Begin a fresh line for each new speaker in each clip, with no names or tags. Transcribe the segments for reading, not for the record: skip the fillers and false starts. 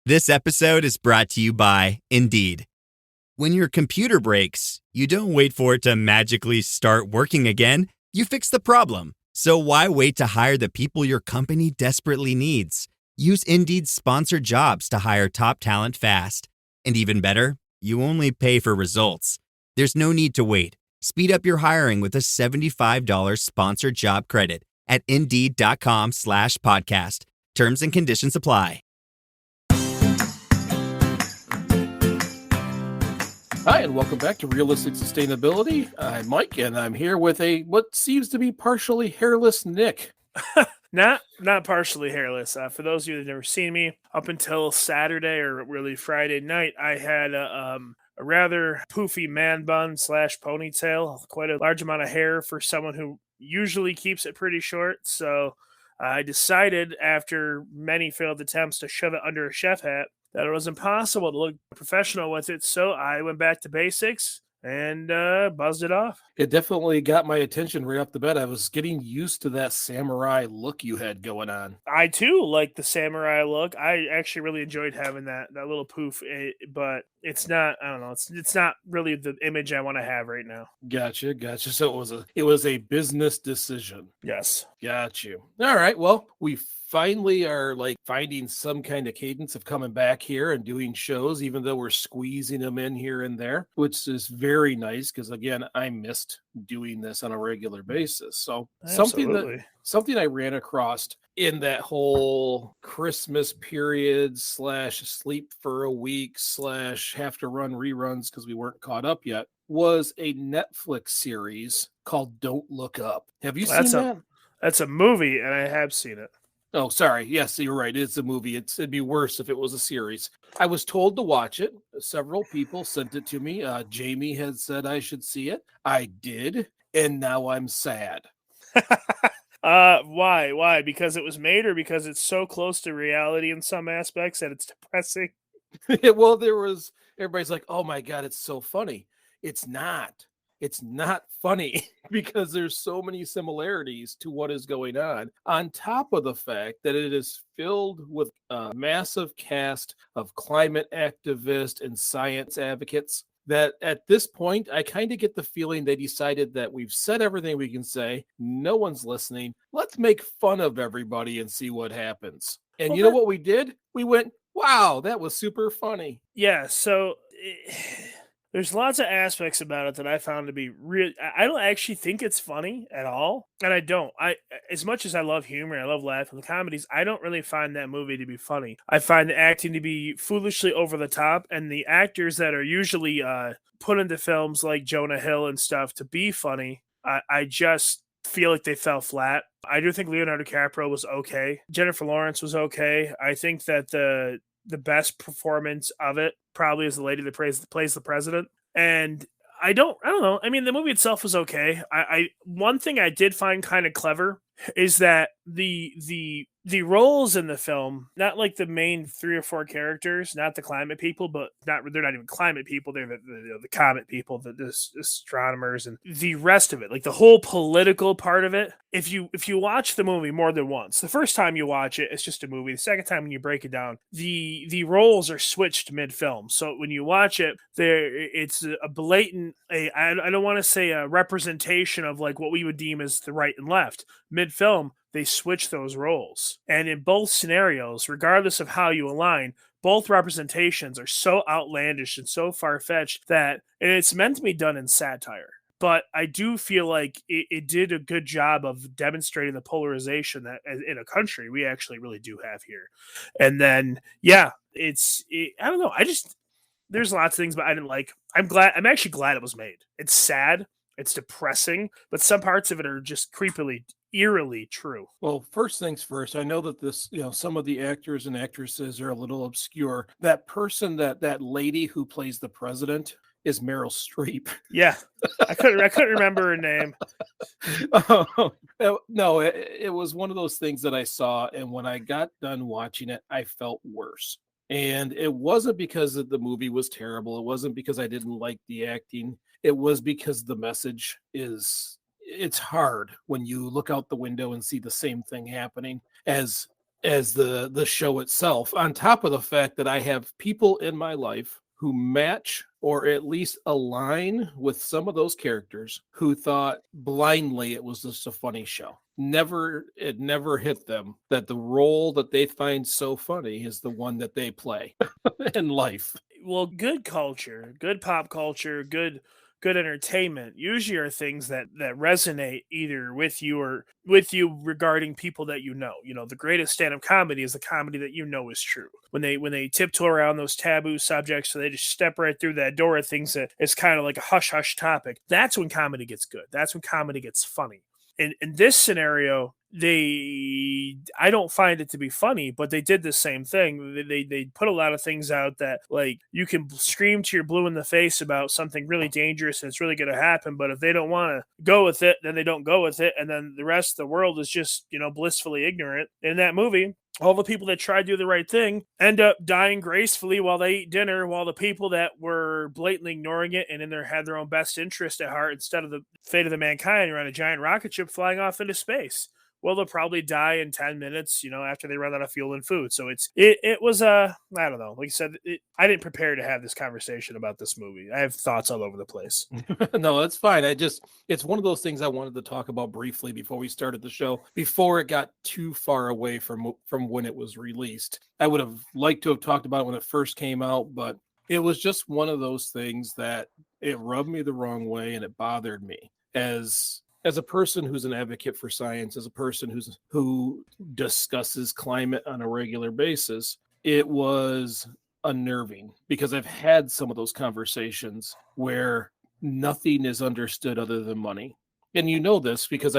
This episode is brought to you by Indeed. When your computer breaks, you don't wait for it to magically start working again. You fix the problem. So why wait to hire the people your company desperately needs? Use Indeed's sponsored jobs to hire top talent fast. And even better, you only pay for results. There's no need to wait. Speed up your hiring with a $75 sponsored job credit at Indeed.com/podcast. Terms and conditions apply.
Hi, and welcome back to Realistic Sustainability. I'm Mike, and I'm here with what seems to be partially hairless Nick.
Not partially hairless. For those of you that have never seen me, up until Saturday or really Friday night, I had a rather poofy man bun / ponytail, quite a large amount of hair for someone who usually keeps it pretty short. So I decided, after many failed attempts to shove it under a chef hat, that it was impossible to look professional with it. So I went back to basics and buzzed it off.
It definitely got my attention right off the bat. I was getting used to that samurai look you had going on.
I too like the samurai look. I actually really enjoyed having that little poof, but it's not. I don't know. It's not really the image I want to have right now.
Gotcha. So it was a business decision.
Yes.
Got you. All right. Well, we finally are finding some kind of cadence of coming back here and doing shows, even though we're squeezing them in here and there, which is very nice because, again, I missed doing this on a regular basis. So something I ran across in that whole Christmas period / sleep for a week / have to run reruns because we weren't caught up yet was a Netflix series called Don't Look Up. Have you seen that?
That's a movie, and I have seen it.
Oh, sorry. Yes, you're right. It's a movie. It'd be worse if it was a series. I was told to watch it. Several people sent it to me. Jamie had said I should see it. I did, and now I'm sad.
Why? Why? Because it was made, or because it's so close to reality in some aspects that it's depressing?
Well, everybody's like, "Oh my God, it's so funny." It's not. It's not funny because there's so many similarities to what is going on top of the fact that it is filled with a massive cast of climate activists and science advocates that at this point, I kind of get the feeling they decided that we've said everything we can say. No one's listening. Let's make fun of everybody and see what happens. And you know what we did? We went, wow, that was super funny.
Yeah, so there's lots of aspects about it that I found to be real. I don't actually think it's funny at all, and I don't. As much as I love humor, I love laughing, the comedies, I don't really find that movie to be funny. I find the acting to be foolishly over the top, and the actors that are usually put into films like Jonah Hill and stuff to be funny, I just feel like they fell flat. I do think Leonardo DiCaprio was okay. Jennifer Lawrence was okay. I think that the best performance of it probably is the lady that plays the president. And I don't know. I mean, the movie itself was okay. One thing I did find kind of clever is that the roles in the film, not like the main 3 or 4 characters, not the climate people, but they're not even climate people. They're the comet people, the astronomers, and the rest of it, like the whole political part of it. If you watch the movie more than once, the first time you watch it, it's just a movie. The second time when you break it down, the roles are switched mid-film. So when you watch it, it's a blatant, I don't want to say a representation of like what we would deem as the right and left. Mid-film, they switch those roles. And in both scenarios, regardless of how you align, both representations are so outlandish and so far-fetched that it's meant to be done in satire. But I do feel like it did a good job of demonstrating the polarization that in a country we actually really do have here. And then, yeah, I don't know. There's lots of things, but I didn't like. I'm actually glad it was made. It's sad. It's depressing, but some parts of it are just eerily true.
Well, first things first, I know that this, some of the actors and actresses are a little obscure. That person, that lady who plays the president is Meryl Streep.
Yeah. I couldn't remember her name.
No, it was one of those things that I saw, and when I got done watching it, I felt worse. And it wasn't because the movie was terrible. It wasn't because I didn't like the acting. It was because the message it's hard when you look out the window and see the same thing happening as as the show itself, on top of the fact that I have people in my life who match or at least align with some of those characters who thought blindly it was just a funny show. It never hit them that the role that they find so funny is the one that they play in life.
Well, good culture, good pop culture, good entertainment usually are things that resonate either with you or with you regarding people that you know. You know, the greatest stand-up comedy is the comedy that you know is true. When they tiptoe around those taboo subjects, so they just step right through that door of things that it's kind of like a hush hush topic. That's when comedy gets good. That's when comedy gets funny. In this scenario, I don't find it to be funny, but they did the same thing. They put a lot of things out that like you can scream to your blue in the face about something really dangerous and it's really going to happen, but if they don't want to go with it, then they don't go with it, and then the rest of the world is just, you know, blissfully ignorant. In that movie, all the people that try to do the right thing end up dying gracefully while they eat dinner, while the people that were blatantly ignoring it and had their own best interest at heart instead of the fate of the mankind are on a giant rocket ship flying off into space. Well, they'll probably die in 10 minutes, you know, after they run out of fuel and food. So it was I don't know. Like you said, I didn't prepare to have this conversation about this movie. I have thoughts all over the place.
No, that's fine. It's one of those things I wanted to talk about briefly before we started the show, before it got too far away from when it was released. I would have liked to have talked about it when it first came out, but it was just one of those things that it rubbed me the wrong way and it bothered me as a person who's an advocate for science, as a person who discusses climate on a regular basis. It was unnerving because I've had some of those conversations where nothing is understood other than money. And you know this because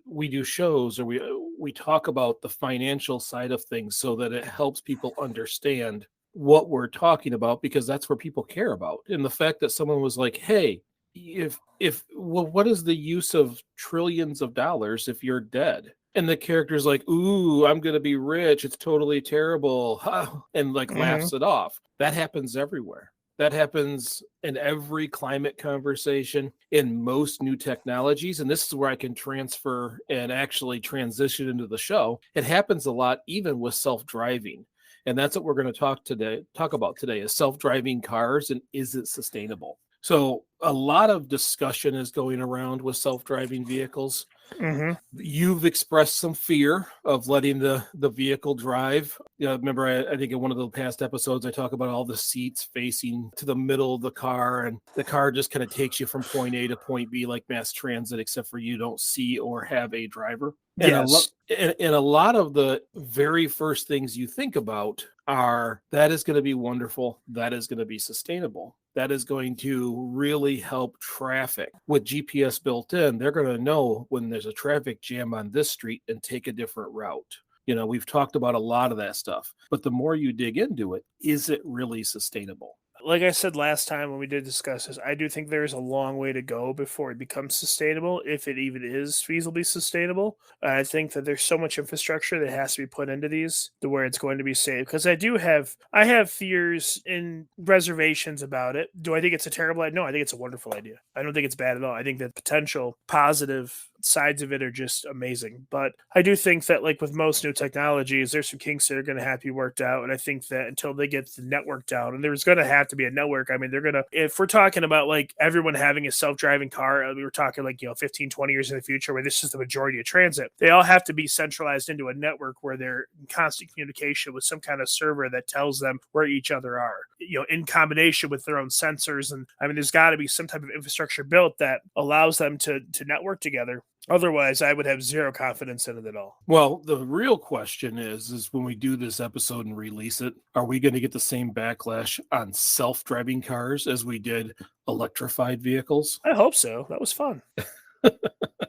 we do shows, or we talk about the financial side of things so that it helps people understand what we're talking about, because that's where people care about. And the fact that someone was like, hey, well, what is the use of trillions of dollars if you're dead? And the character's like, ooh, I'm gonna be rich, it's totally terrible, and like laughs it off. That happens everywhere. That happens in every climate conversation, in most new technologies. And this is where I can transfer and actually transition into the show. It happens a lot, even with self-driving. And that's what we're going to talk about today is self-driving cars and is it sustainable? So a lot of discussion is going around with self-driving vehicles.
Mm-hmm.
You've expressed some fear of letting the vehicle drive. You know, remember, I think in one of the past episodes, I talk about all the seats facing to the middle of the car, and the car just kind of takes you from point A to point B like mass transit, except for you don't see or have a driver. And
Yes.
a lot of the very first things you think about are that is going to be wonderful. That is going to be sustainable. That is going to really help traffic. With GPS built in, they're going to know when there's a traffic jam on this street and take a different route. You know, we've talked about a lot of that stuff, but the more you dig into it, is it really sustainable?
Like I said last time when we did discuss this, I do think there's a long way to go before it becomes sustainable, if it even is feasibly sustainable. I think that there's so much infrastructure that has to be put into these to where it's going to be safe. Because I have fears and reservations about it. Do I think it's a terrible idea? No, I think it's a wonderful idea. I don't think it's bad at all. I think the potential positive sides of it are just amazing. But I do think that, like with most new technologies, there's some kinks that are going to have to be worked out. And I think that until they get the network down, and there's going to have to be a network. I mean, if we're talking about like everyone having a self-driving car, we were talking like, 15, 20 years in the future where this is the majority of transit, they all have to be centralized into a network where they're in constant communication with some kind of server that tells them where each other are, in combination with their own sensors. And I mean, there's got to be some type of infrastructure built that allows them to network together. Otherwise, I would have zero confidence in it at all.
Well, the real question is when we do this episode and release it, are we going to get the same backlash on self-driving cars as we did electrified vehicles?
I hope so. That was fun.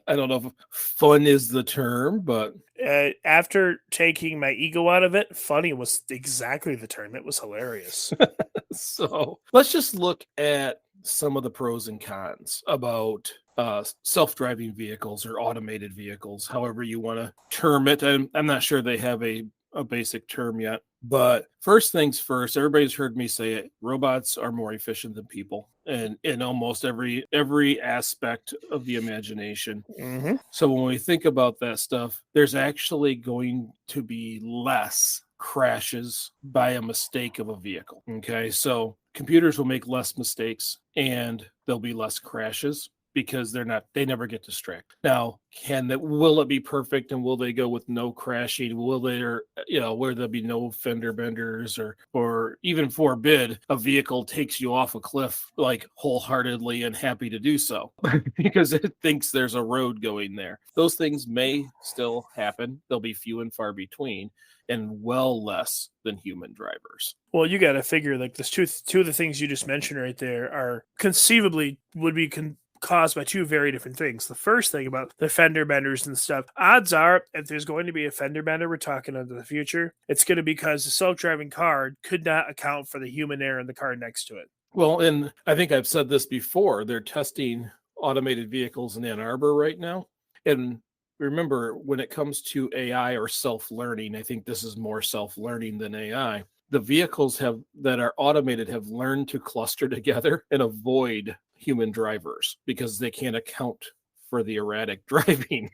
I don't know if fun is the term, but
after taking my ego out of it, funny was exactly the term. It was hilarious.
So let's just look at some of the pros and cons about self-driving vehicles or automated vehicles, however you want to term it. I'm not sure they have a basic term yet. But first things first, everybody's heard me say it. Robots are more efficient than people, and in almost every aspect of the imagination.
Mm-hmm.
So when we think about that stuff, there's actually going to be less crashes by a mistake of a vehicle. Okay. So computers will make less mistakes and there'll be less crashes because they never get distracted. Now, will it be perfect and will they go with no crashing? Will there, where there'll be no fender benders or even forbid a vehicle takes you off a cliff like wholeheartedly and happy to do so because it thinks there's a road going there. Those things may still happen. They'll be few and far between and well less than human drivers.
Well, you got to figure like this two of the things you just mentioned right there are conceivably would be caused by two very different things. The first thing about the fender benders and stuff, odds are if there's going to be a fender bender, we're talking into the future, it's going to be because the self-driving car could not account for the human error in the car next to it.
Well, and I think I've said this before, they're testing automated vehicles in Ann Arbor right now. And remember, when it comes to AI or self-learning, I think this is more self-learning than AI. The vehicles that are automated have learned to cluster together and avoid human drivers because they can't account for the erratic driving.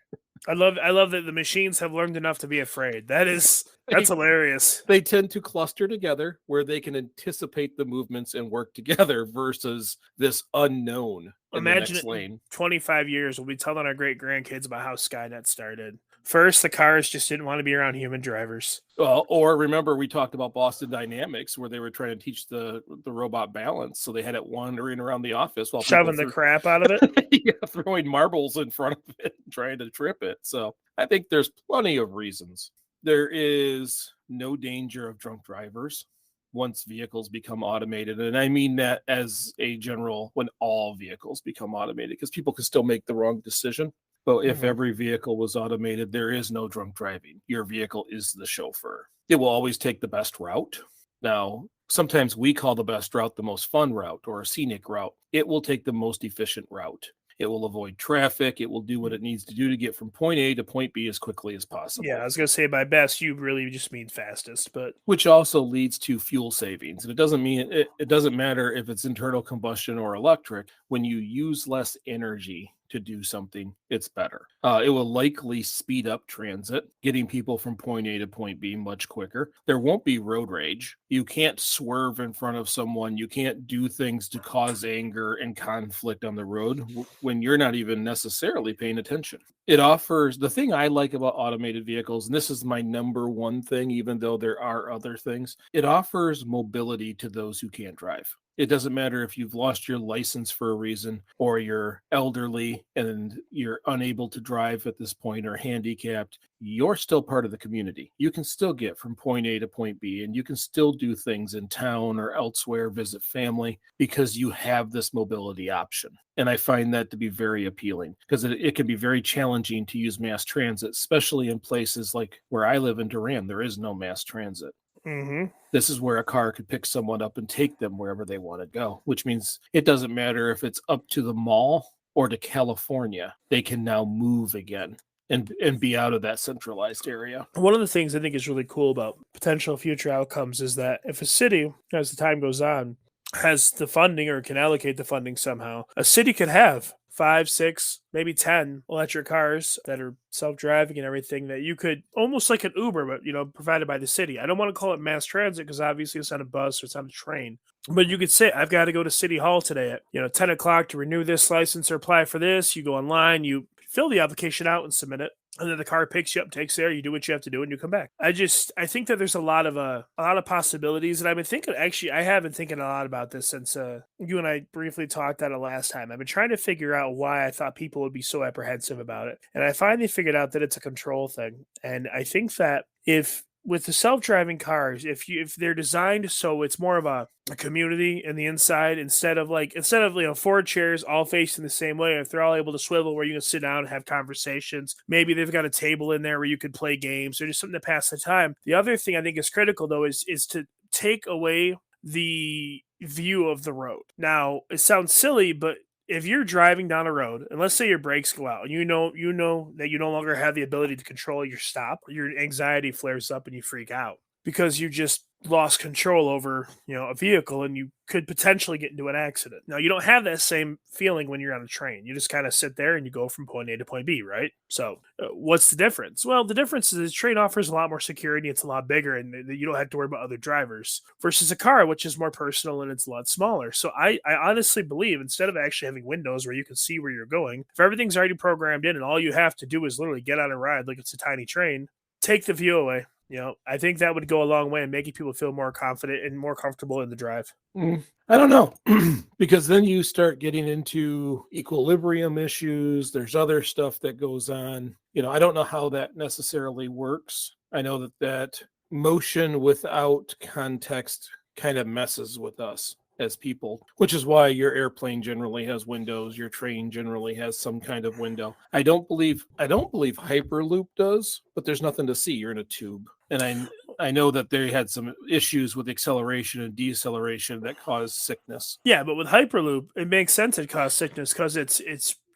I love that the machines have learned enough to be afraid. That's hilarious.
They tend to cluster together where they can anticipate the movements and work together versus this unknown in the next lane.
25 years, we'll be telling our great grandkids about how Skynet started. First, the cars just didn't want to be around human drivers.
Or remember, we talked about Boston Dynamics, where they were trying to teach the robot balance, so they had it wandering around the office while
shoving the crap out of it.
Yeah, throwing marbles in front of it, trying to trip it. So I think there's plenty of reasons. There is no danger of drunk drivers once vehicles become automated. And I mean that as a general, when all vehicles become automated, because people can still make the wrong decision. But if every vehicle was automated, there is no drunk driving. Your vehicle is the chauffeur. It will always take the best route. Now, sometimes we call the best route the most fun route or a scenic route. It will take the most efficient route. It will avoid traffic. It will do what it needs to do to get from point A to point B as quickly as possible.
Yeah, I was going to say by best, you really just mean fastest, but
which also leads to fuel savings. And it doesn't mean it doesn't matter if it's internal combustion or electric. When you use less energy to do something, it's better. It will likely speed up transit, getting people from point A to point B much quicker. There won't be road rage. You can't swerve in front of someone. You can't do things to cause anger and conflict on the road when you're not even necessarily paying attention. It offers, the thing I like about automated vehicles, and this is my number one thing, even though there are other things, it offers mobility to those who can't drive. It doesn't matter if you've lost your license for a reason or you're elderly and you're unable to drive at this point or handicapped. You're still part of the community. You can still get from point A to point B, and you can still do things in town or elsewhere, visit family, because you have this mobility option. And I find that to be very appealing because it can be very challenging to use mass transit, especially in places like where I live in Durham. There is no mass transit.
Mm-hmm.
This is where a car could pick someone up and take them wherever they want to go, which means it doesn't matter if it's up to the mall or to California. They can now move again and be out of that centralized area.
One of the things I think is really cool about potential future outcomes is that if a city, as the time goes on, has the funding or can allocate the funding somehow, a city could have 5, 6, maybe 10 electric cars that are self-driving and everything that you could almost like an Uber, but provided by the city. I don't want to call it mass transit because obviously it's not a bus or it's not a train. But you could say, I've got to go to City Hall today at 10 o'clock to renew this license or apply for this. You go online, you fill the application out and submit it. And then the car picks you up, takes you there, you do what you have to do, and you come back. I think that there's a lot of possibilities, and I've been thinking. Actually, I have been thinking a lot about this since you and I briefly talked at it last time. I've been trying to figure out why I thought people would be so apprehensive about it, and I finally figured out that it's a control thing. And I think that with the self-driving cars, if they're designed so it's more of a community in the inside instead of 4 chairs all facing the same way, if they're all able to swivel where you can sit down and have conversations, maybe they've got a table in there where you could play games or just something to pass the time. The other thing I think is critical though is to take away the view of the road. Now, it sounds silly, but if you're driving down a road, and let's say your brakes go out, and you know that you no longer have the ability to control your stop, your anxiety flares up and you freak out. because you just lost control over, a vehicle, and you could potentially get into an accident. Now, you don't have that same feeling when you're on a train. You just kind of sit there and you go from point A to point B, right? So, what's the difference? Well, the difference is the train offers a lot more security. It's a lot bigger, and you don't have to worry about other drivers versus a car, which is more personal and it's a lot smaller. So, I honestly believe instead of actually having windows where you can see where you're going, if everything's already programmed in and all you have to do is literally get on a ride like it's a tiny train, take the view away. I think that would go a long way in making people feel more confident and more comfortable in the drive.
I don't know, because then you start getting into equilibrium issues. There's other stuff that goes on. I don't know how that necessarily works. I know that motion without context kind of messes with us as people, which is why your airplane generally has windows, your train generally has some kind of window. I don't believe Hyperloop does, but there's nothing to see. You're in a tube. And I know that they had some issues with acceleration and deceleration that caused sickness.
Yeah, but with Hyperloop, it makes sense it causes sickness because it's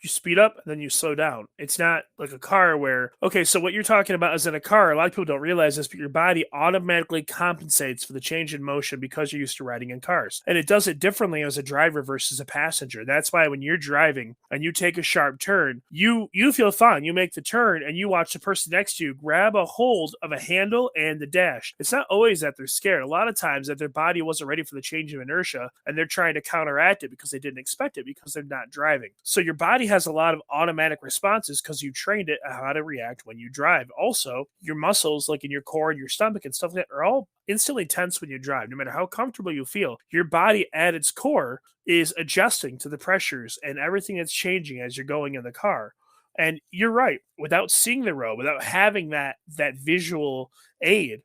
you speed up and then you slow down. It's not like a car where, okay, so what you're talking about is in a car, a lot of people don't realize this, but your body automatically compensates for the change in motion because you're used to riding in cars. And it does it differently as a driver versus a passenger. That's why when you're driving and you take a sharp turn, you feel fine. You make the turn and you watch the person next to you grab a hold of a handle and the dash. It's not always that they're scared. A lot of times that their body wasn't ready for the change of inertia and they're trying to counteract it because they didn't expect it because they're not driving. So your body has a lot of automatic responses because you trained it how to react when you drive. Also, your muscles, like in your core and your stomach and stuff like that, are all instantly tense when you drive. No matter how comfortable you feel, your body at its core is adjusting to the pressures and everything that's changing as you're going in the car. And you're right, without seeing the road, without having that visual aid,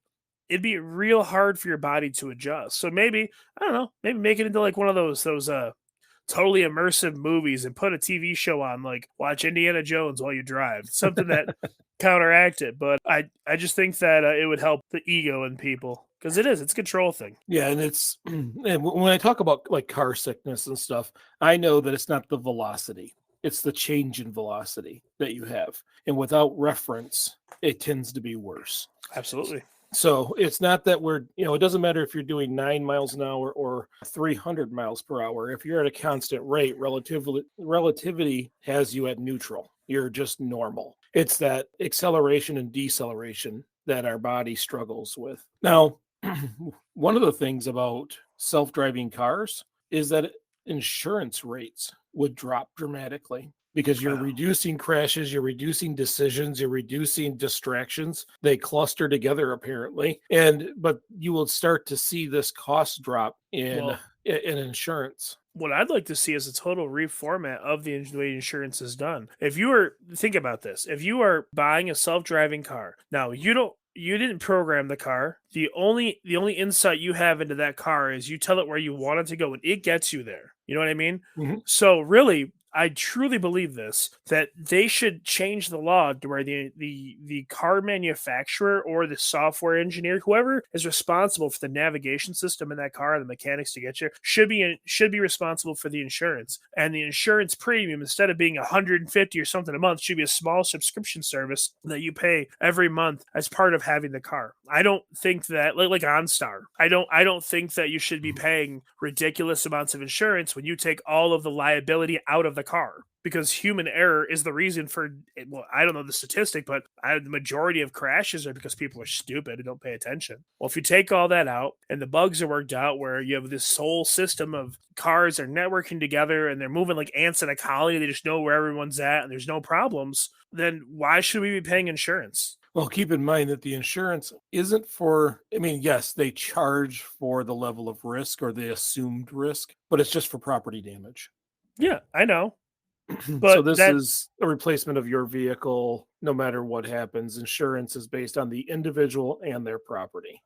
it'd be real hard for your body to adjust. So maybe, I don't know, maybe make it into like one of those totally immersive movies and put a TV show on, like watch Indiana Jones while you drive. Something that counteract it. But I just think that it would help the ego in people because it's a control thing.
Yeah, and and when I talk about like car sickness and stuff, I know that it's not the velocity. It's the change in velocity that you have. And without reference, it tends to be worse.
Absolutely.
So it's not that it doesn't matter if you're doing 9 miles an hour or 300 miles per hour. If you're at a constant rate, relativity has you at neutral. You're just normal. It's that acceleration and deceleration that our body struggles with. Now, one of the things about self-driving cars is that insurance rates would drop dramatically. Because you're reducing crashes, you're reducing decisions, you're reducing distractions. They cluster together apparently, but you will start to see this cost drop in insurance.
What I'd like to see is a total reformat of the way insurance is done. Think about this, if you are buying a self-driving car, now you didn't program the car. The only insight you have into that car is you tell it where you want it to go and it gets you there. You know what I mean? Mm-hmm. So really, I truly believe that they should change the law to where the car manufacturer or the software engineer, whoever is responsible for the navigation system in that car, the mechanics to get you, should be responsible for the insurance. And the insurance premium, instead of being $150 or something a month, should be a small subscription service that you pay every month as part of having the car. I don't think that like OnStar. I don't think that you should be paying ridiculous amounts of insurance when you take all of the liability out of the car, because human error is the reason for it. Well, I don't know the statistic, but the majority of crashes are because people are stupid and don't pay attention. Well, if you take all that out and the bugs are worked out where you have this whole system of cars are networking together and they're moving like ants in a colony, they just know where everyone's at and there's no problems, then why should we be paying insurance?
Well, keep in mind that the insurance isn't yes, they charge for the level of risk or the assumed risk, but it's just for property damage.
Yeah, I know. But
so this is a replacement of your vehicle. No matter what happens, insurance is based on the individual and their property.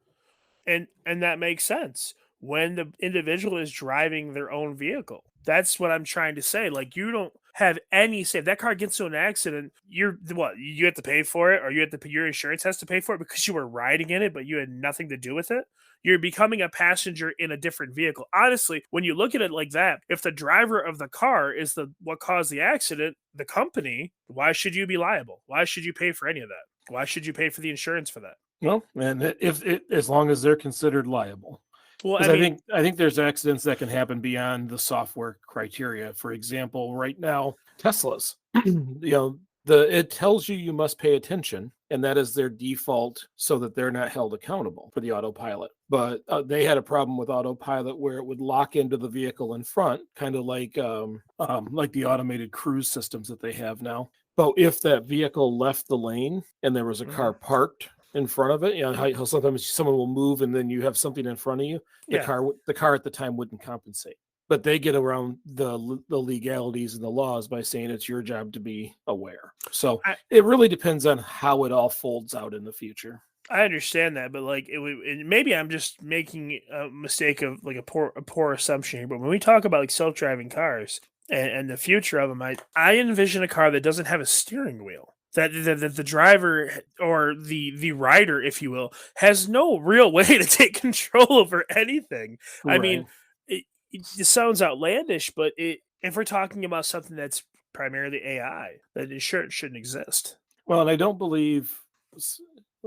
And that makes sense when the individual is driving their own vehicle. That's what I'm trying to say. Like, you don't have any say. If that car gets into an accident, you have to pay for it, or your insurance has to pay for it because you were riding in it, but you had nothing to do with it. You're becoming a passenger in a different vehicle. Honestly, when you look at it like that, if the driver of the car is what caused the accident, the company, why should you be liable? Why should you pay for any of that? Why should you pay for the insurance for that?
Well, and as long as they're considered liable.
Well,
Because
I mean,
I think there's accidents that can happen beyond the software criteria. For example, right now, Teslas, it tells you must pay attention, and that is their default, so that they're not held accountable for the autopilot. But they had a problem with autopilot where it would lock into the vehicle in front, kind of like the automated cruise systems that they have now. But if that vehicle left the lane and there was a car parked in front of it, how sometimes someone will move and then you have something in front of you, the car at the time wouldn't compensate. But they get around the legalities and the laws by saying it's your job to be aware. So it really depends on how it all folds out in the future.
I understand that, but like maybe I'm just making a mistake of like a poor assumption here. But when we talk about like self-driving cars and the future of them, I envision a car that doesn't have a steering wheel. That the driver or the rider, if you will, has no real way to take control over anything. I mean, it sounds outlandish, but if we're talking about something that's primarily AI, then it shouldn't exist.
Well, and I don't believe.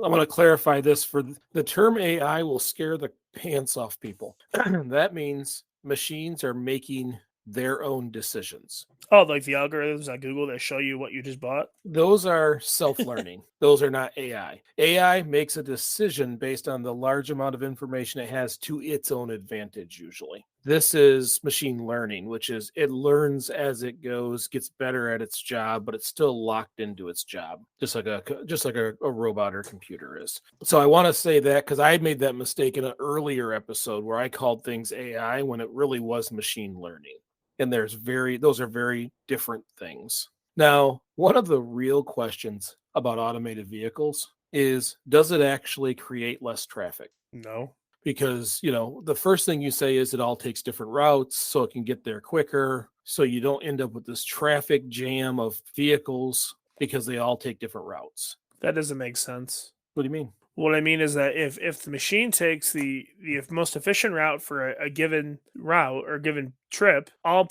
I want to clarify this: for the term AI will scare the pants off people. That means machines are making their own decisions.
Oh, like the algorithms on Google that show you what you just bought?
Those are self-learning. Those are not AI. AI makes a decision based on the large amount of information it has to its own advantage, usually. This is machine learning, which is it learns as it goes, gets better at its job, but it's still locked into its job, just like a robot or computer is. So I want to say that because I made that mistake in an earlier episode where I called things AI when it really was machine learning. And those are very different things. Now, one of the real questions about automated vehicles is, does it actually create less traffic?
No.
Because, the first thing you say is it all takes different routes so it can get there quicker. So you don't end up with this traffic jam of vehicles because they all take different routes.
That doesn't make sense.
What do you mean?
What I mean is that if the machine takes the most efficient route for a given route or given trip, all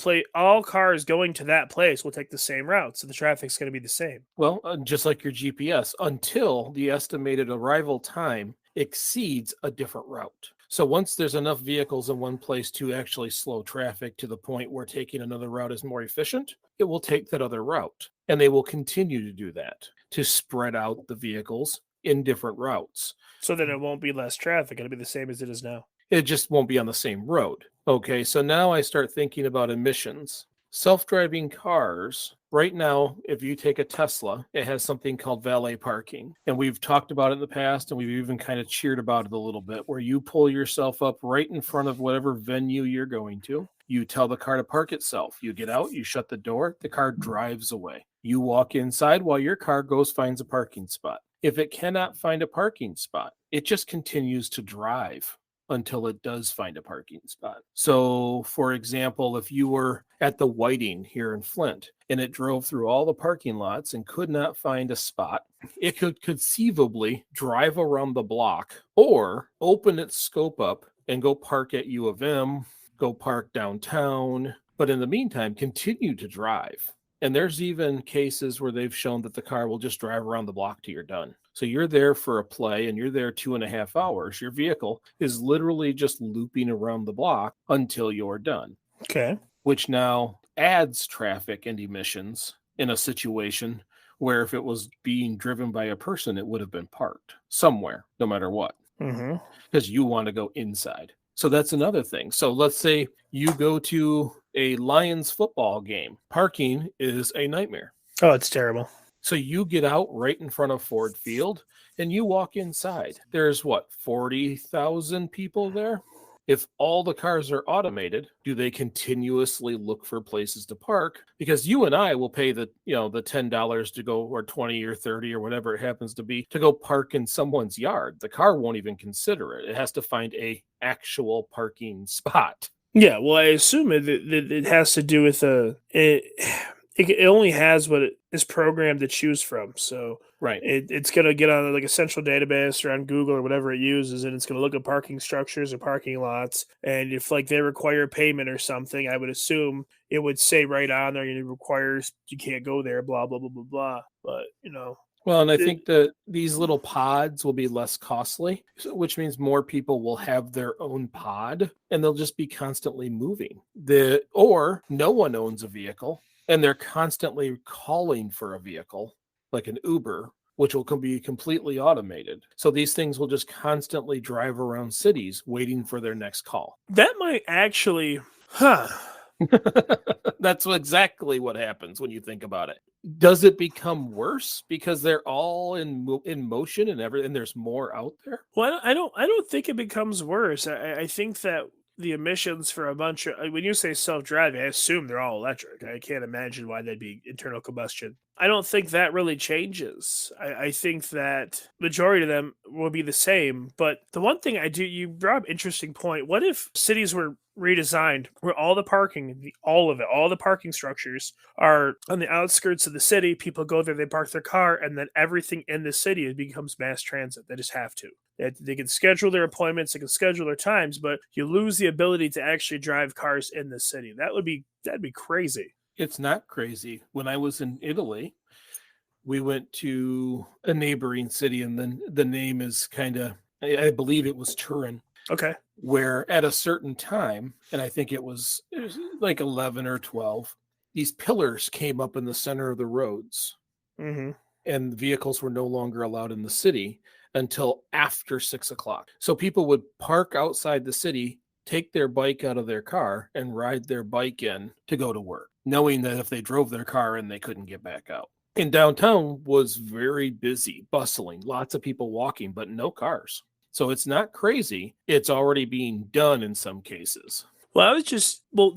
cars going to that place will take the same route, so the traffic's going to be the same.
Well, just like your GPS, until the estimated arrival time exceeds a different route. So once there's enough vehicles in one place to actually slow traffic to the point where taking another route is more efficient, it will take that other route. And they will continue to do that to spread out the vehicles in different routes.
So then it won't be less traffic. It'll be the same as it is now.
It just won't be on the same road. Okay, so now I start thinking about emissions. Self-driving cars, right now, if you take a Tesla, it has something called valet parking. And we've talked about it in the past, and we've even kind of cheered about it a little bit, where you pull yourself up right in front of whatever venue you're going to. You tell the car to park itself. You get out, you shut the door, the car drives away. You walk inside while your car finds a parking spot. If it cannot find a parking spot, it just continues to drive until it does find a parking spot. So, for example, if you were at the Whiting here in Flint and it drove through all the parking lots and could not find a spot, it could conceivably drive around the block or open its scope up and go park at U of M, go park downtown, but in the meantime, continue to drive. And there's even cases where they've shown that the car will just drive around the block till you're done. So you're there for a play and you're there 2.5 hours. Your vehicle is literally just looping around the block until you're done.
Okay.
Which now adds traffic and emissions in a situation where if it was being driven by a person, it would have been parked somewhere, no matter what. Because you want to go inside. So that's another thing. So let's say you go to a Lions football game. Parking is a nightmare.
Oh, it's terrible.
So you get out right in front of Ford Field and you walk inside. There's 40,000 people there? If all the cars are automated, do they continuously look for places to park? Because you and I will pay the $10 to go, or 20 or 30 or whatever it happens to be, to go park in someone's yard. The car won't even consider it. It has to find a actual parking spot.
Yeah, well, I assume it has to do with it only has what it is programmed to choose from. So
right,
it's going to get on like a central database or on Google or whatever it uses, and it's going to look at parking structures or parking lots. And if like they require payment or something, I would assume it would say right on there, it requires, you can't go there, blah, blah, blah, blah, blah. But,
Well, and I think that these little pods will be less costly, which means more people will have their own pod and they'll just be constantly moving. Or no one owns a vehicle and they're constantly calling for a vehicle, like an Uber, which will be completely automated. So these things will just constantly drive around cities waiting for their next call.
That might actually,
That's exactly what happens when you think about it. Does it become worse because they're all in motion and there's more out there?
Well, I don't think it becomes worse. I think that the emissions for a bunch of when you say self-driving, I assume they're all electric. I can't imagine why they'd be internal combustion. I don't think that really changes. I think that majority of them will be the same. But the one thing you brought up an interesting point. What if cities were redesigned where all the parking, all of it, all the parking structures are on the outskirts of the city? People go there, they park their car, and then everything in the city becomes mass transit. They just have to. They can schedule their appointments, they can schedule their times, but you lose the ability to actually drive cars in the city. That'd be crazy.
It's not crazy. When I was in Italy, we went to a neighboring city, and then the name is I believe it was Turin,
Okay.
where at a certain time, and I think it was like 11 or 12, these pillars came up in the center of the roads,
Mm-hmm.
and vehicles were no longer allowed in the city until after 6 o'clock. So people would park outside the city, take their bike out of their car, and ride their bike in to go to work, knowing that if they drove their car in, they couldn't get back out. And downtown was very busy, bustling, lots of people walking, but no cars. So it's not crazy. It's already being done in some cases.
Well,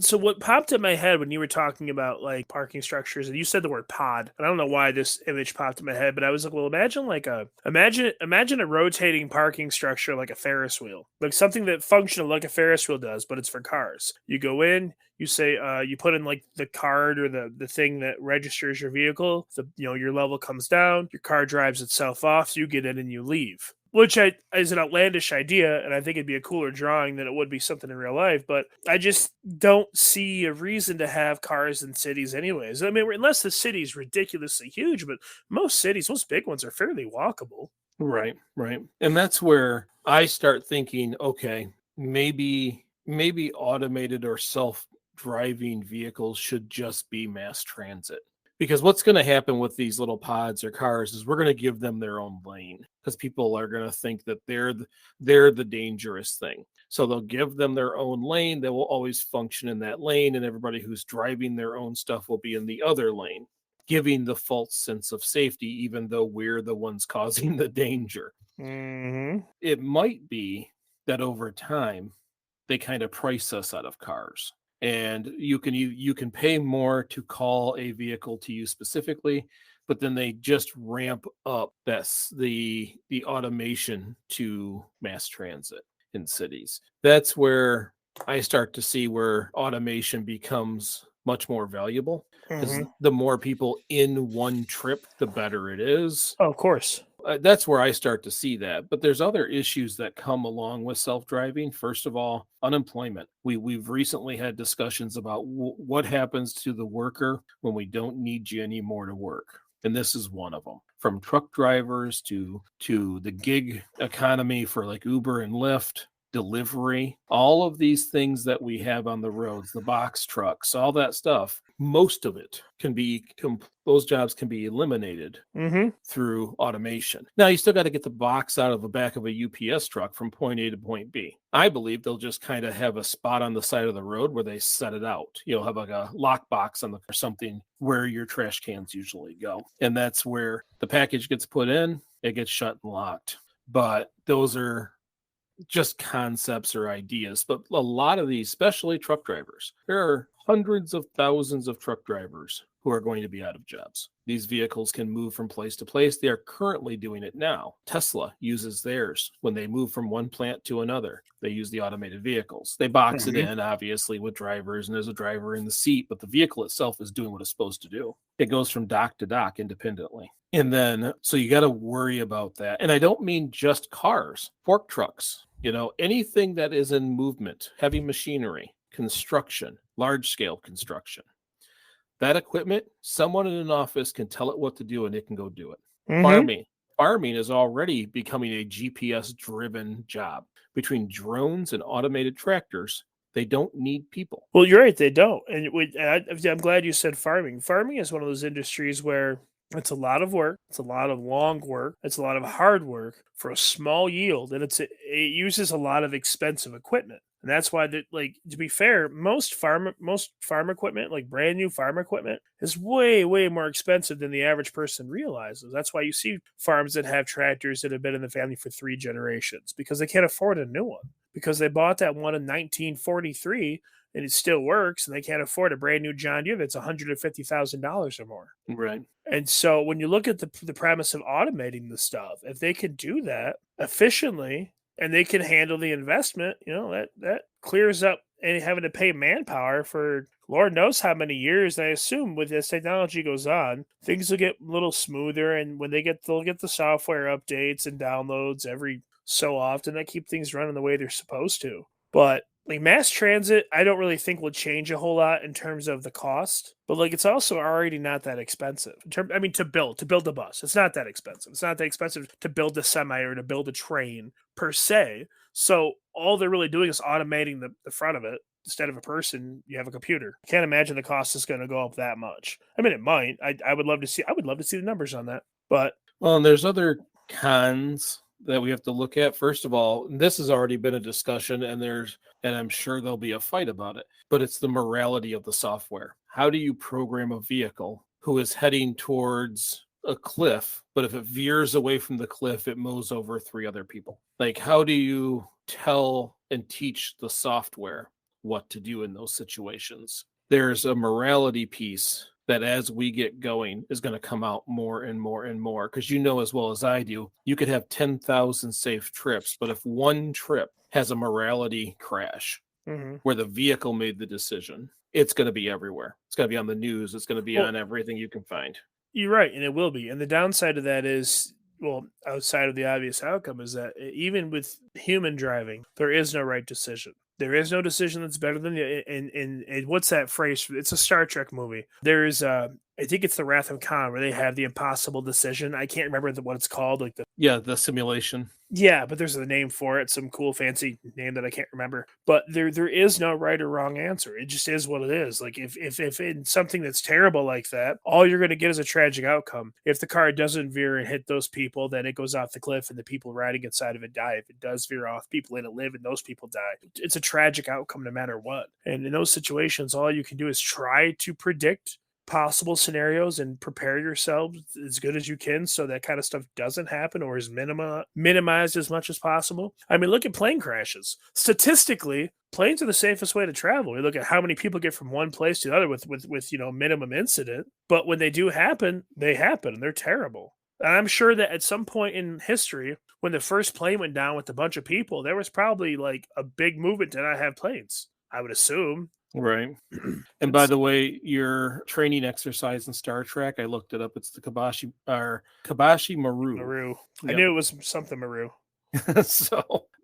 so what popped in my head when you were talking about like parking structures, and you said the word pod, and I don't know why this image popped in my head, but I was like, well, imagine a rotating parking structure like a Ferris wheel, like something that functional like a Ferris wheel does, but it's for cars. You go in, you say, you put in like the card or the thing that registers your vehicle. Your level comes down, your car drives itself off, so you get in and you leave. Which is an outlandish idea, and I think it'd be a cooler drawing than it would be something in real life. But I just don't see a reason to have cars in cities, anyways. I mean, unless the city's ridiculously huge, but most big ones, are fairly walkable.
Right. And that's where I start thinking, okay, maybe automated or self-driving vehicles should just be mass transit. Because what's going to happen with these little pods or cars is we're going to give them their own lane because people are going to think that they're the dangerous thing. So they'll give them their own lane. They will always function in that lane, and everybody who's driving their own stuff will be in the other lane, giving the false sense of safety, even though we're the ones causing the danger.
Mm-hmm.
It might be that over time, they kind of price us out of cars. And you can pay more to call a vehicle to you specifically, but then they just ramp up the automation to mass transit in cities. That's where I start to see where automation becomes much more valuable, because the more people in one trip, the better it is.
Oh, of course.
That's where I start to see that. But there's other issues that come along with self-driving. First of all, unemployment. We've recently had discussions about what happens to the worker when we don't need you anymore to work. And this is one of them. From truck drivers to the gig economy for like Uber and Lyft, delivery, all of these things that we have on the roads, the box trucks, all that stuff, most of it those jobs can be eliminated through automation. Now, you still got to get the box out of the back of a UPS truck from point A to point B. I believe they'll just kind of have a spot on the side of the road where they set it out. You'll have like a lock box or something where your trash cans usually go. And that's where the package gets put in, it gets shut and locked. But those are just concepts or ideas. But a lot of these, especially truck drivers, there are hundreds of thousands of truck drivers who are going to be out of jobs. These vehicles can move from place to place. They are currently doing it now. Tesla uses theirs when they move from one plant to another. They use the automated vehicles. They box it in, obviously, with drivers, and there's a driver in the seat, but the vehicle itself is doing what it's supposed to do. It goes from dock to dock independently. And then, so you got to worry about that. And I don't mean just cars, fork trucks, anything that is in movement, heavy machinery, construction, large-scale construction. That equipment, someone in an office can tell it what to do and it can go do it. Farming. Farming is already becoming a GPS-driven job. Between drones and automated tractors, they don't need people.
Well, you're right, they don't. I'm glad you said farming. Farming is one of those industries where it's a lot of work, it's a lot of long work, it's a lot of hard work for a small yield, and it uses a lot of expensive equipment. And that's why that, like, to be fair, most farm equipment, like brand new farm equipment, is way, way more expensive than the average person realizes. That's why you see farms that have tractors that have been in the family for 3 generations, because they can't afford a new one. Because they bought that one in 1943 and it still works, and they can't afford a brand new John Deere that's $150,000 or more.
Right.
And so when you look at the premise of automating the stuff, if they can do that efficiently and they can handle the investment, that clears up any having to pay manpower for Lord knows how many years. I assume with as technology goes on, things will get a little smoother, and when they'll get the software updates and downloads every so often that keep things running the way they're supposed to. But like mass transit, I don't really think will change a whole lot in terms of the cost. But like it's also already not that expensive. To build a bus, it's not that expensive. It's not that expensive to build a semi or to build a train per se. So all they're really doing is automating the front of it. Instead of a person, you have a computer. I can't imagine the cost is going to go up that much. I mean, it might. I would love to see. I would love to see the numbers on that. But
and there's other cons that we have to look at. First of all, this has already been a discussion, and I'm sure there'll be a fight about it, but it's the morality of the software. How do you program a vehicle who is heading towards a cliff, but if it veers away from the cliff, it mows over 3 other people? Like, how do you tell and teach the software what to do in those situations? There's a morality piece that as we get going is going to come out more and more and more, because as well as I do, you could have 10,000 safe trips, but if one trip has a morality crash where the vehicle made the decision, it's going to be everywhere. It's going to be on the news. It's going to be on everything you can find.
You're right, and it will be. And the downside of that is, well, outside of the obvious outcome, is that even with human driving, there is no right decision. There is no decision that's better than the. And what's that phrase? It's a Star Trek movie. There's I think it's the Wrath of Khan, where they have the impossible decision. I can't remember what it's called. Like
the simulation.
Yeah, but there's a name for it, some cool fancy name that I can't remember. But there is no right or wrong answer. It just is what it is. Like if in something that's terrible like that, all you're going to get is a tragic outcome. If the car doesn't veer and hit those people, then it goes off the cliff and the people riding inside of it die. If it does veer off, people in it live and those people die. It's a tragic outcome no matter what. And in those situations, all you can do is try to predict possible scenarios and prepare yourself as good as you can so that kind of stuff doesn't happen or is minimized as much as possible. I mean, look at plane crashes. Statistically, planes are the safest way to travel. We look at how many people get from one place to the other with minimum incident. But when they do happen, they happen and they're terrible. And I'm sure that at some point in history, when the first plane went down with a bunch of people, there was probably like a big movement to not have planes, I would assume.
Right. And by the way, your training exercise in Star Trek, I looked it up. It's the Kabashi Maru.
Maru. I knew it was something Maru.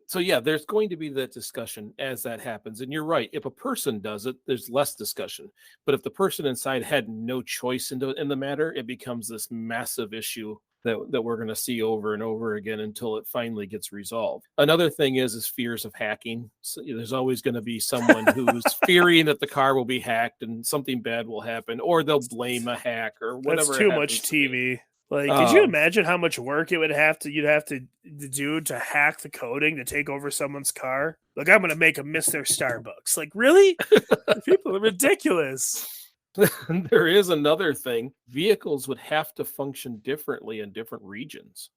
So yeah, there's going to be that discussion as that happens. And you're right. If a person does it, there's less discussion. But if the person inside had no choice in the matter, it becomes this massive issue that we're going to see over and over again until it finally gets resolved. Another thing is fears of hacking. So there's always going to be someone who's fearing that the car will be hacked and something bad will happen, or they'll blame a hack or whatever.
That's too much TV. Like, could you imagine how much work you'd have to do to hack the coding to take over someone's car? Like, I'm going to make them miss their Starbucks. Like, really? People are ridiculous.
There is another thing. Vehicles would have to function differently in different regions.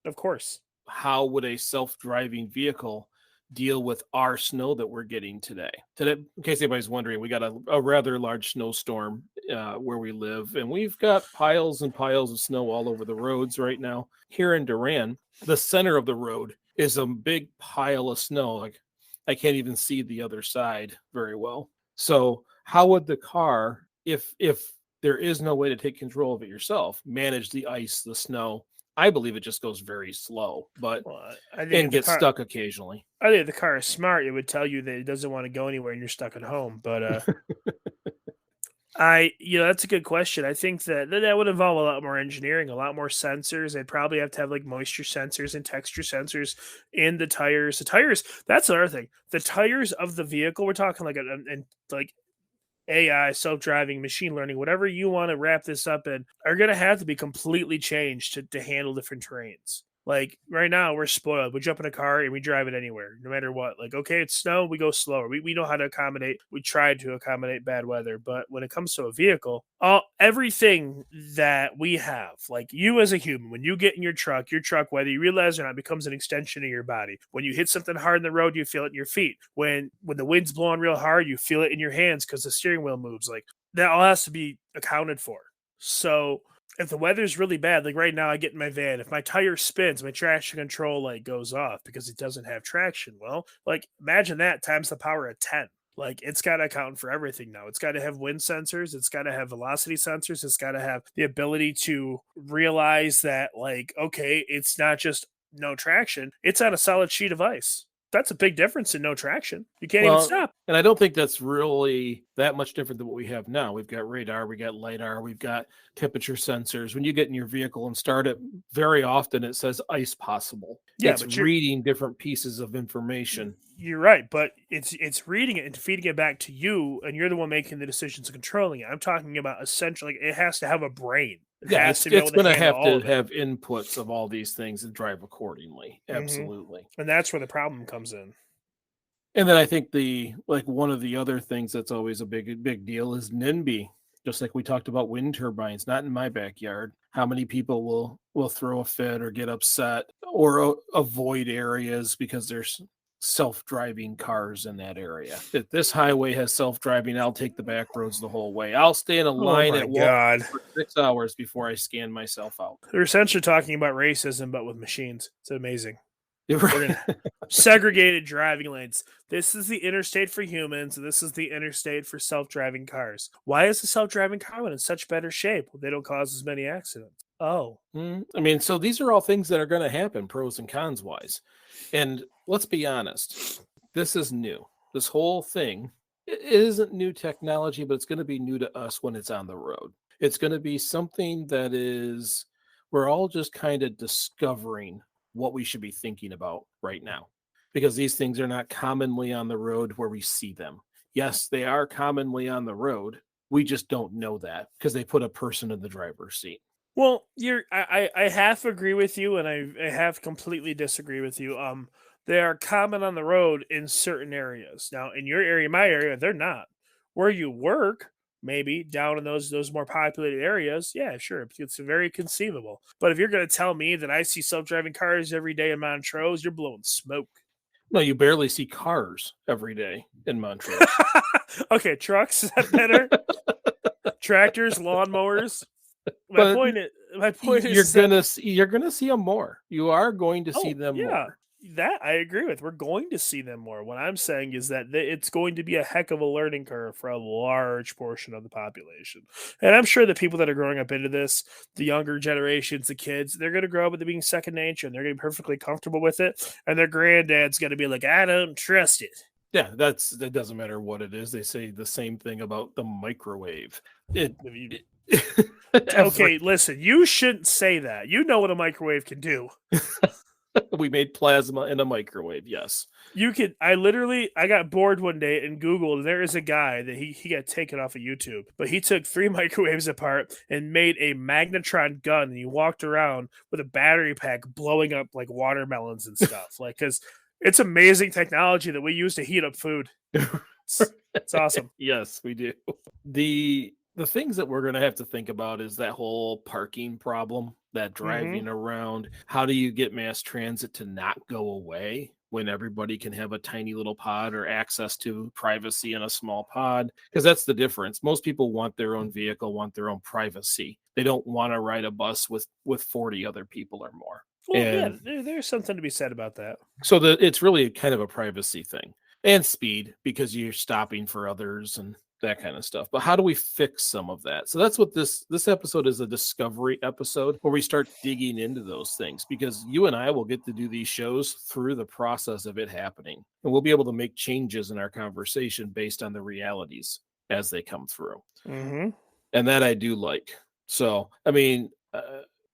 Of course.
How would a self-driving vehicle deal with our snow that we're getting today? In case anybody's wondering, we got a rather large snowstorm where we live, and we've got piles and piles of snow all over the roads right now. Here in Durand, the center of the road is a big pile of snow. Like, I can't even see the other side very well. So how would the car, if there is no way to take control of it yourself, manage the ice, the snow? I believe it just goes very slow, but and gets stuck occasionally.
I think if the car is smart, it would tell you that it doesn't want to go anywhere and you're stuck at home. But That's a good question. I think that would involve a lot more engineering, a lot more sensors. They'd probably have to have like moisture sensors and texture sensors in the tires. The tires, that's another thing. The tires of the vehicle, we're talking like and like AI, self-driving, machine learning, whatever you want to wrap this up in, are going to have to be completely changed to handle different terrains. Like right now, we're spoiled. We jump in a car and we drive it anywhere, no matter what. Like, okay, it's snow, we go slower. We know how to accommodate. We tried to accommodate bad weather, but when it comes to a vehicle, everything that we have, like you as a human, when you get in your truck, whether you realize or not, becomes an extension of your body. When you hit something hard in the road, you feel it in your feet. When the wind's blowing real hard, you feel it in your hands because the steering wheel moves. Like that all has to be accounted for. So if the weather's really bad, like right now, I get in my van. If my tire spins, my traction control like goes off because it doesn't have traction. Well, like imagine that times the power of 10. Like it's got to account for everything now. It's got to have wind sensors. It's got to have velocity sensors. It's got to have the ability to realize that, like, okay, it's not just no traction. It's on a solid sheet of ice. That's a big difference in no traction. You can't even stop.
And I don't think that's really that much different than what we have now. We've got radar, we got LiDAR, we've got temperature sensors. When you get in your vehicle and start it, very often it says ice possible.
Yeah,
it's reading different pieces of information.
You're right, but it's reading it and feeding it back to you, and you're the one making the decisions and controlling it. I'm talking about essentially, like, it has to have a brain.
It's going to have inputs of all these things and drive accordingly. Absolutely.
And that's where the problem comes in.
And then I think one of the other things that's always a big deal is NIMBY. Just like we talked about wind turbines, not in my backyard. How many people will throw a fit or get upset or avoid areas because there's self-driving cars in that area? If this highway has self-driving, I'll take the back roads the whole way. I'll stay in a line at Walmart for 6 hours before I scan myself out.
They're essentially talking about racism, but with machines. It's amazing. Segregated driving lanes. This is the interstate for humans. This is the interstate for self-driving cars. Why is the self-driving car one in such better shape? Well, they don't cause as many accidents. Oh.
I mean, so these are all things that are going to happen, pros and cons wise. And let's be honest, this is new. This whole thing, it isn't new technology, but it's going to be new to us when it's on the road. It's going to be something that we're all just kind of discovering what we should be thinking about right now, because these things are not commonly on the road where we see them. Yes, they are commonly on the road. We just don't know that because they put a person in the driver's seat.
Well, I half agree with you, and I half completely disagree with you. They are common on the road in certain areas. Now, in your area, my area, they're not. Where you work, maybe down in those more populated areas, yeah, sure, it's very conceivable. But if you're going to tell me that I see self-driving cars every day in Montrose, you're blowing smoke.
No, you barely see cars every day in Montrose.
Okay, trucks, is that better? Tractors, lawnmowers. My point is
you're gonna see them more. You are going to see them more.
That I agree with. We're going to see them more. What I'm saying is that it's going to be a heck of a learning curve for a large portion of the population. And I'm sure the people that are growing up into this, the younger generations, the kids, they're going to grow up with it being second nature, and they're going to be perfectly comfortable with it. And their granddad's going to be like, I don't trust it.
Yeah, that doesn't matter what it is. They say the same thing about the microwave.
Okay, listen, you shouldn't say that. You know what a microwave can do.
We made plasma in a microwave, yes.
I got bored one day and Googled, and there is a guy that he got taken off of YouTube, but he took 3 microwaves apart and made a magnetron gun, and he walked around with a battery pack blowing up like watermelons and stuff. Like, because it's amazing technology that we use to heat up food. It's awesome.
Yes, we do. The things that we're going to have to think about is that whole parking problem, that driving around. How do you get mass transit to not go away when everybody can have a tiny little pod or access to privacy in a small pod? Because that's the difference. Most people want their own vehicle, want their own privacy. They don't want to ride a bus with 40 other people or more.
Well, yeah, there's something to be said about that.
So it's really kind of a privacy thing, and speed, because you're stopping for others and that kind of stuff. But how do we fix some of that? So that's what this episode is, a discovery episode where we start digging into those things, because you and I will get to do these shows through the process of it happening, and we'll be able to make changes in our conversation based on the realities. as they come through.
Mm-hmm.
And that I do like. So, I mean,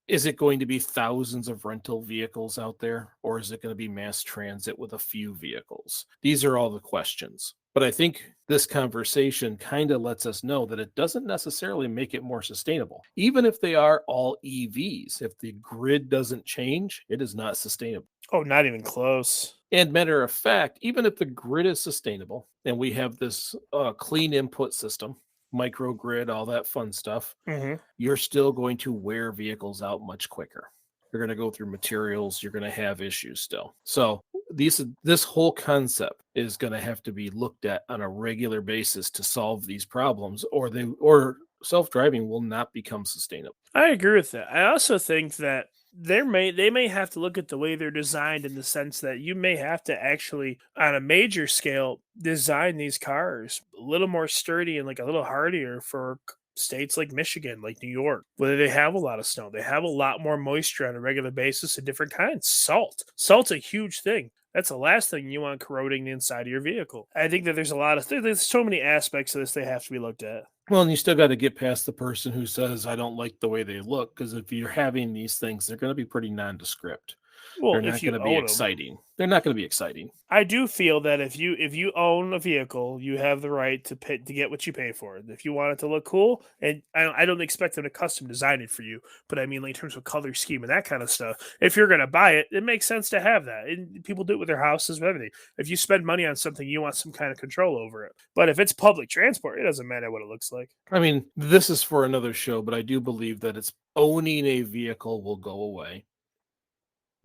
is it going to be thousands of rental vehicles out there, or is it going to be mass transit with a few vehicles? These are all the questions. But I think this conversation kind of lets us know that it doesn't necessarily make it more sustainable. Even if they are all EVs, if the grid doesn't change, it is not sustainable.
Oh, not even close.
And matter of fact, even if the grid is sustainable and we have this clean input system, microgrid, all that fun stuff,
Mm-hmm.
you're still going to wear vehicles out much quicker. You're going to go through materials, you're going to have issues still. So this whole concept is going to have to be looked at on a regular basis to solve these problems, or self-driving will not become sustainable.
I agree with that. I also think that they may have to look at the way they're designed in the sense that you may have to actually, on a major scale, design these cars a little more sturdy and like a little hardier for states like Michigan, like New York, where they have a lot of snow. They have a lot more moisture on a regular basis of different kinds. Salt's a huge thing. That's the last thing you want corroding the inside of your vehicle. I think that there's so many aspects of this they have to be looked at.
Well, and you still got to get past the person who says, I don't like the way they look, because if you're having these things, they're going to be pretty nondescript.
Well,
They're
if
not
you
going to be
own 'em.
exciting. They're not going to be exciting.
I do feel that if you own a vehicle, you have the right to pay, to get what you pay for it. If you want it to look cool, and I don't expect them to custom design it for you, but I mean, like in terms of color scheme and that kind of stuff. If you're gonna buy it, it makes sense to have that. And people do it with their houses, with everything. If you spend money on something, you want some kind of control over it. But if it's public transport, it doesn't matter what it looks like.
I mean, this is for another show, but I do believe that it's owning a vehicle will go away.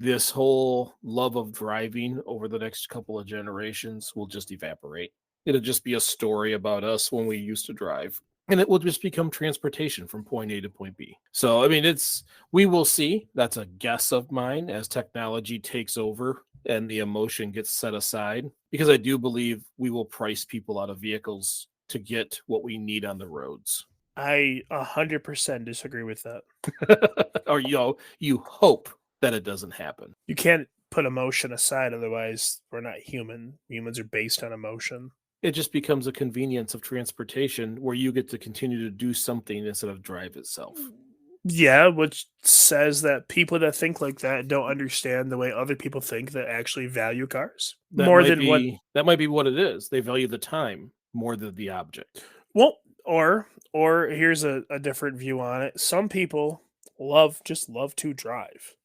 This whole love of driving over the next couple of generations will just evaporate. It'll just be a story about us when we used to drive. And it will just become transportation from point A to point B. So, I mean, we will see. That's a guess of mine as technology takes over and the emotion gets set aside. Because I do believe we will price people out of vehicles to get what we need on the roads.
I 100% disagree with that.
Or, you hope that it doesn't happen.
You can't put emotion aside, otherwise we're not human. Humans are based on emotion.
It just becomes a convenience of transportation where you get to continue to do something instead of drive itself.
Yeah, which says that people that think like that don't understand the way other people think that actually value cars
That
more
might
than what.
that might be what it is. They value the time more than the object.
Well, or here's a different view on it. Some people just love to drive.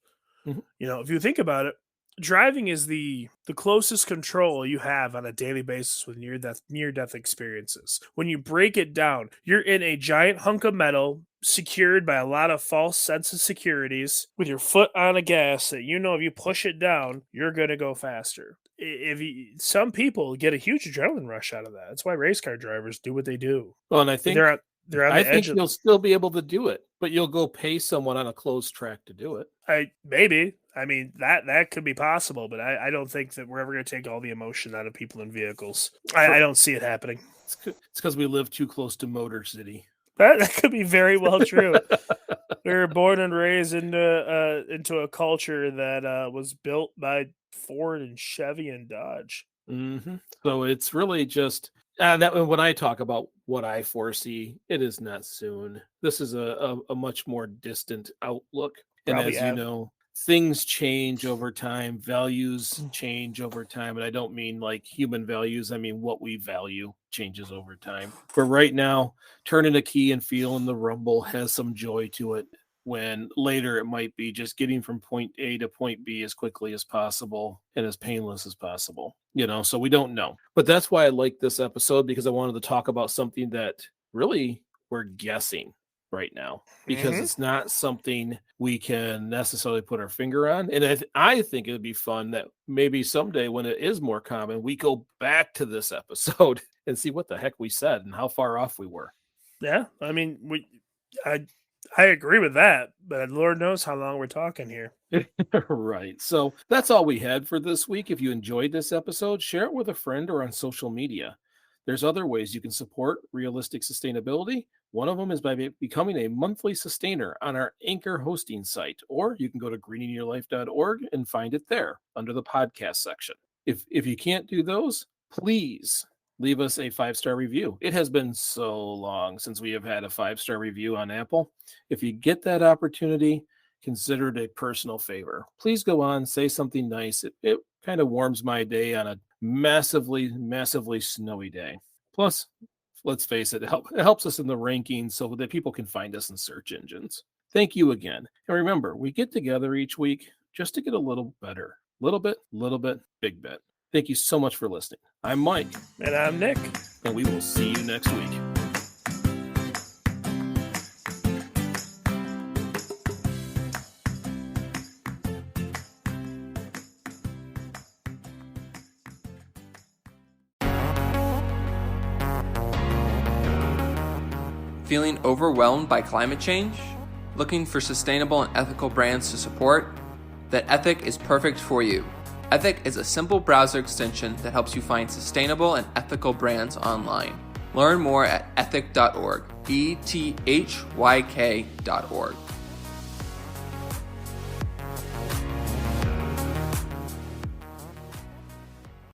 Mhm.
If you think about it, driving is the closest control you have on a daily basis with near death experiences. When you break it down, you're in a giant hunk of metal secured by a lot of false sense of securities with your foot on a gas that if you push it down, you're going to go faster. Some people get a huge adrenaline rush out of that. That's why race car drivers do what they do.
Well, and I think
They're on the edge of.
you'll still be able to do it, but you'll go pay someone on a closed track to do it.
Maybe. I mean, that could be possible, but I don't think that we're ever going to take all the emotion out of people in vehicles. I don't see it happening.
It's because we live too close to Motor City.
That could be very well true. We were born and raised into a culture that was built by Ford and Chevy and Dodge.
Mm-hmm. So it's really just that when I talk about what I foresee, it is not soon. This is a much more distant outlook. And
Probably
as you know, things change over time, values change over time. And I don't mean like human values. I mean, what we value changes over time. But right now, turning a key and feeling the rumble has some joy to it, when later it might be just getting from point A to point B as quickly as possible and as painless as possible. So we don't know. But that's why I like this episode, because I wanted to talk about something that really we're guessing right now, because it's not something we can necessarily put our finger on. And I think it would be fun that maybe someday when it is more common, we go back to this episode and see what the heck we said and how far off we were.
Yeah, I mean, I agree with that, but Lord knows how long we're talking here.
Right. So that's all we had for this week. If you enjoyed this episode, share it with a friend or on social media. There's other ways you can support realistic sustainability. One of them is by becoming a monthly sustainer on our Anchor hosting site, or you can go to greeningyourlife.org and find it there under the podcast section. If you can't do those, please leave us a 5-star review. It has been so long since we have had a 5-star review on Apple. If you get that opportunity, consider it a personal favor. Please go on, say something nice. It kind of warms my day on a massively, massively snowy day. Plus, let's face it, it helps us in the rankings so that people can find us in search engines. Thank you again. And remember, we get together each week just to get a little better. Little bit, big bit. Thank you so much for listening. I'm Mike.
And I'm Nick.
And we will see you next week.
Feeling overwhelmed by climate change? Looking for sustainable and ethical brands to support? Then Ethic is perfect for you. Ethic is a simple browser extension that helps you find sustainable and ethical brands online. Learn more at ethyk.org, ethyk.org.